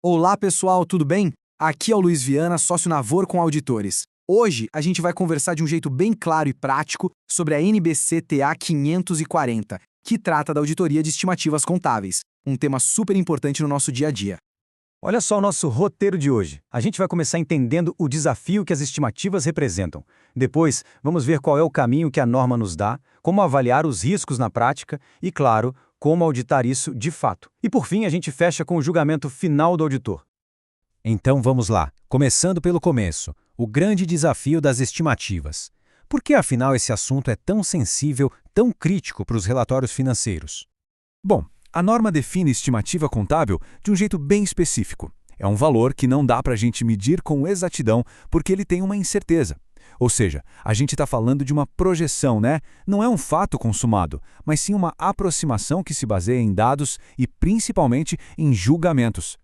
Olá pessoal, tudo bem? Aqui é o Luiz Viana, sócio Navor com Auditores. Hoje a gente vai conversar de um jeito bem claro e prático sobre a NBC-TA 540, que trata da auditoria de estimativas contábeis, um tema super importante no nosso dia a dia. Olha só o nosso roteiro de hoje. A gente vai começar entendendo o desafio que as estimativas representam. Depois, vamos ver qual é o caminho que a norma nos dá, como avaliar os riscos na prática e, claro, como auditar isso de fato. E por fim, a gente fecha com o julgamento final do auditor. Então vamos lá, começando pelo começo, o grande desafio das estimativas. Por que afinal esse assunto é tão sensível, tão crítico para os relatórios financeiros? Bom, a norma define estimativa contábil de um jeito bem específico. É um valor que não dá para a gente medir com exatidão porque ele tem uma incerteza. Ou seja, a gente está falando de uma projeção, né? Não é um fato consumado, mas sim uma aproximação que se baseia em dados e principalmente em julgamentos.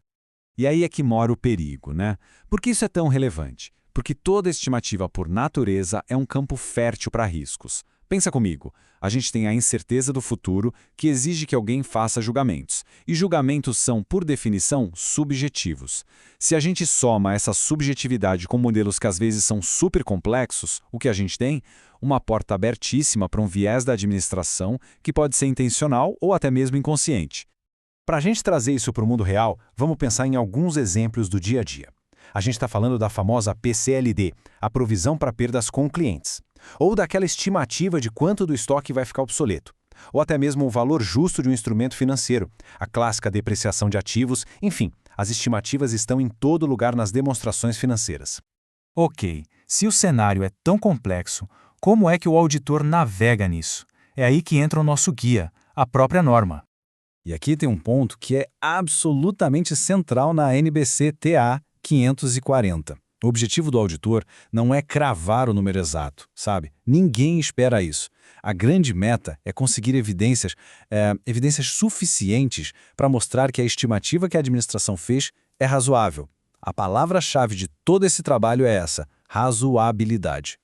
E aí é que mora o perigo, né? Por que isso é tão relevante? Porque toda estimativa por natureza é um campo fértil para riscos. Pensa comigo, a gente tem a incerteza do futuro que exige que alguém faça julgamentos. E julgamentos são, por definição, subjetivos. Se a gente soma essa subjetividade com modelos que às vezes são super complexos, o que a gente tem? Uma porta abertíssima para um viés da administração que pode ser intencional ou até mesmo inconsciente. Para a gente trazer isso para o mundo real, vamos pensar em alguns exemplos do dia a dia. A gente está falando da famosa PCLD, a provisão para perdas com clientes. Ou daquela estimativa de quanto do estoque vai ficar obsoleto. Ou até mesmo o valor justo de um instrumento financeiro, a clássica depreciação de ativos, enfim, as estimativas estão em todo lugar nas demonstrações financeiras. Ok, se o cenário é tão complexo, como é que o auditor navega nisso? É aí que entra o nosso guia, a própria norma. E aqui tem um ponto que é absolutamente central na NBC-TA 540. O objetivo do auditor não é cravar o número exato, sabe? Ninguém espera isso. A grande meta é conseguir evidências suficientes para mostrar que a estimativa que a administração fez é razoável. A palavra-chave de todo esse trabalho é essa, razoabilidade.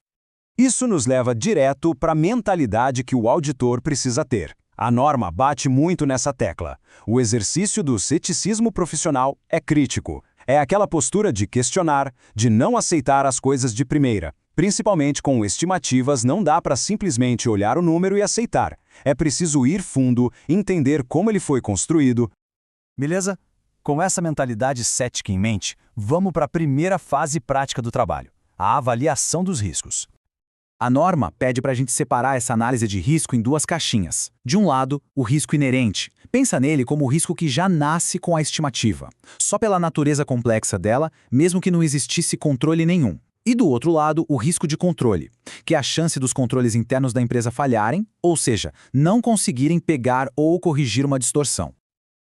Isso nos leva direto para a mentalidade que o auditor precisa ter. A norma bate muito nessa tecla. O exercício do ceticismo profissional é crítico. É aquela postura de questionar, de não aceitar as coisas de primeira. Principalmente com estimativas, não dá para simplesmente olhar o número e aceitar. É preciso ir fundo, entender como ele foi construído. Beleza? Com essa mentalidade cética em mente, vamos para a primeira fase prática do trabalho, a avaliação dos riscos. A norma pede para a gente separar essa análise de risco em duas caixinhas. De um lado, o risco inerente. Pensa nele como o risco que já nasce com a estimativa, só pela natureza complexa dela, mesmo que não existisse controle nenhum. E do outro lado, o risco de controle, que é a chance dos controles internos da empresa falharem, ou seja, não conseguirem pegar ou corrigir uma distorção.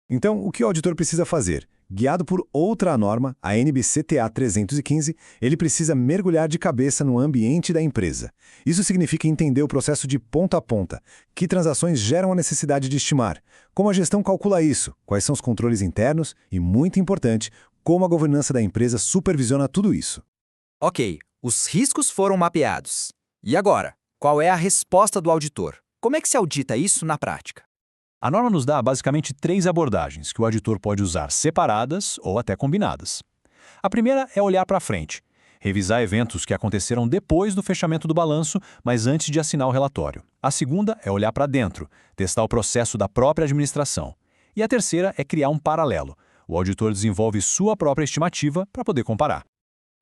Então, o que o auditor precisa fazer? Guiado por outra norma, a NBC-TA 315, ele precisa mergulhar de cabeça no ambiente da empresa. Isso significa entender o processo de ponta a ponta. Que transações geram a necessidade de estimar? Como a gestão calcula isso? Quais são os controles internos? E, muito importante, como a governança da empresa supervisiona tudo isso? Ok, os riscos foram mapeados. E agora? Qual é a resposta do auditor? Como é que se audita isso na prática? A norma nos dá basicamente 3 abordagens que o auditor pode usar separadas ou até combinadas. A primeira é olhar para frente, revisar eventos que aconteceram depois do fechamento do balanço, mas antes de assinar o relatório. A segunda é olhar para dentro, testar o processo da própria administração. E a terceira é criar um paralelo. O auditor desenvolve sua própria estimativa para poder comparar.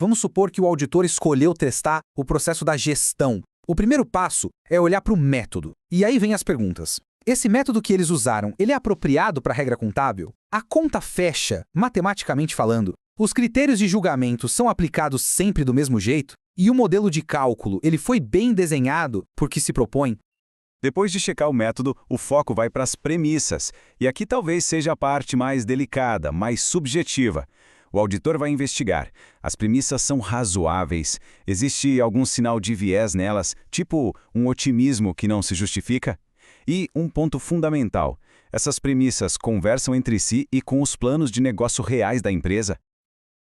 Vamos supor que o auditor escolheu testar o processo da gestão. O primeiro passo é olhar para o método. E aí vem as perguntas. Esse método que eles usaram, ele é apropriado para a regra contábil? A conta fecha, matematicamente falando? Os critérios de julgamento são aplicados sempre do mesmo jeito? E o modelo de cálculo, ele foi bem desenhado por que se propõe? Depois de checar o método, o foco vai para as premissas. E aqui talvez seja a parte mais delicada, mais subjetiva. O auditor vai investigar. As premissas são razoáveis? Existe algum sinal de viés nelas, tipo um otimismo que não se justifica? E um ponto fundamental, essas premissas conversam entre si e com os planos de negócio reais da empresa?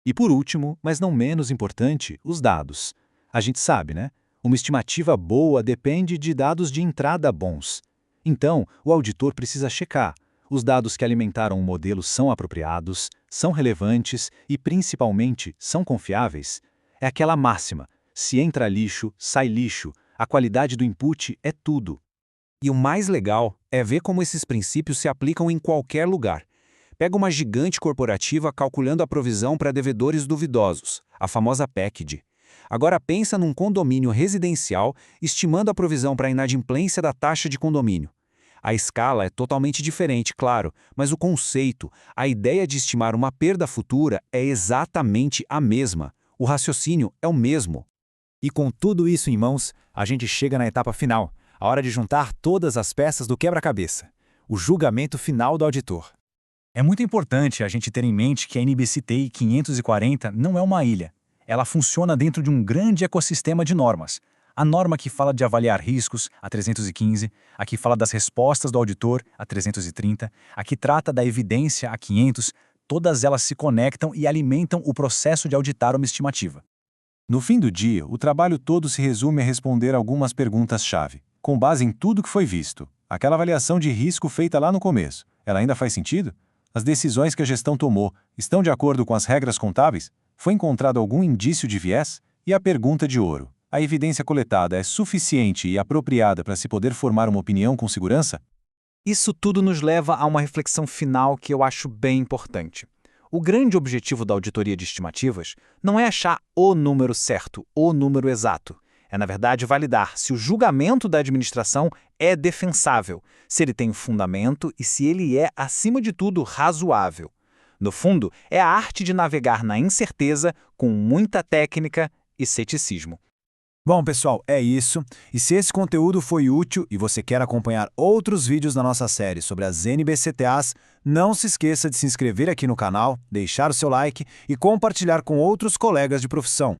E por último, mas não menos importante, os dados. A gente sabe, né? Uma estimativa boa depende de dados de entrada bons. Então, o auditor precisa checar. Os dados que alimentaram o modelo são apropriados, são relevantes e, principalmente, são confiáveis? É aquela máxima: se entra lixo, sai lixo. A qualidade do input é tudo. E o mais legal é ver como esses princípios se aplicam em qualquer lugar. Pega uma gigante corporativa calculando a provisão para devedores duvidosos, a famosa PECD. Agora pensa num condomínio residencial estimando a provisão para a inadimplência da taxa de condomínio. A escala é totalmente diferente, claro, mas o conceito, a ideia de estimar uma perda futura é exatamente a mesma. O raciocínio é o mesmo. E com tudo isso em mãos, a gente chega na etapa final, a hora de juntar todas as peças do quebra-cabeça, o julgamento final do auditor. É muito importante a gente ter em mente que a NBC-TI 540 não é uma ilha. Ela funciona dentro de um grande ecossistema de normas. A norma que fala de avaliar riscos, a 315, a que fala das respostas do auditor, a 330, a que trata da evidência, a 500, todas elas se conectam e alimentam o processo de auditar uma estimativa. No fim do dia, o trabalho todo se resume a responder algumas perguntas-chave, com base em tudo que foi visto. Aquela avaliação de risco feita lá no começo, ela ainda faz sentido? As decisões que a gestão tomou estão de acordo com as regras contábeis? Foi encontrado algum indício de viés? E a pergunta de ouro: a evidência coletada é suficiente e apropriada para se poder formar uma opinião com segurança? Isso tudo nos leva a uma reflexão final que eu acho bem importante. O grande objetivo da auditoria de estimativas não é achar o número certo, o número exato. É, na verdade, validar se o julgamento da administração é defensável, se ele tem fundamento e se ele é, acima de tudo, razoável. No fundo, é a arte de navegar na incerteza com muita técnica e ceticismo. Bom, pessoal, é isso. E se esse conteúdo foi útil e você quer acompanhar outros vídeos da nossa série sobre as NBCTAs, não se esqueça de se inscrever aqui no canal, deixar o seu like e compartilhar com outros colegas de profissão.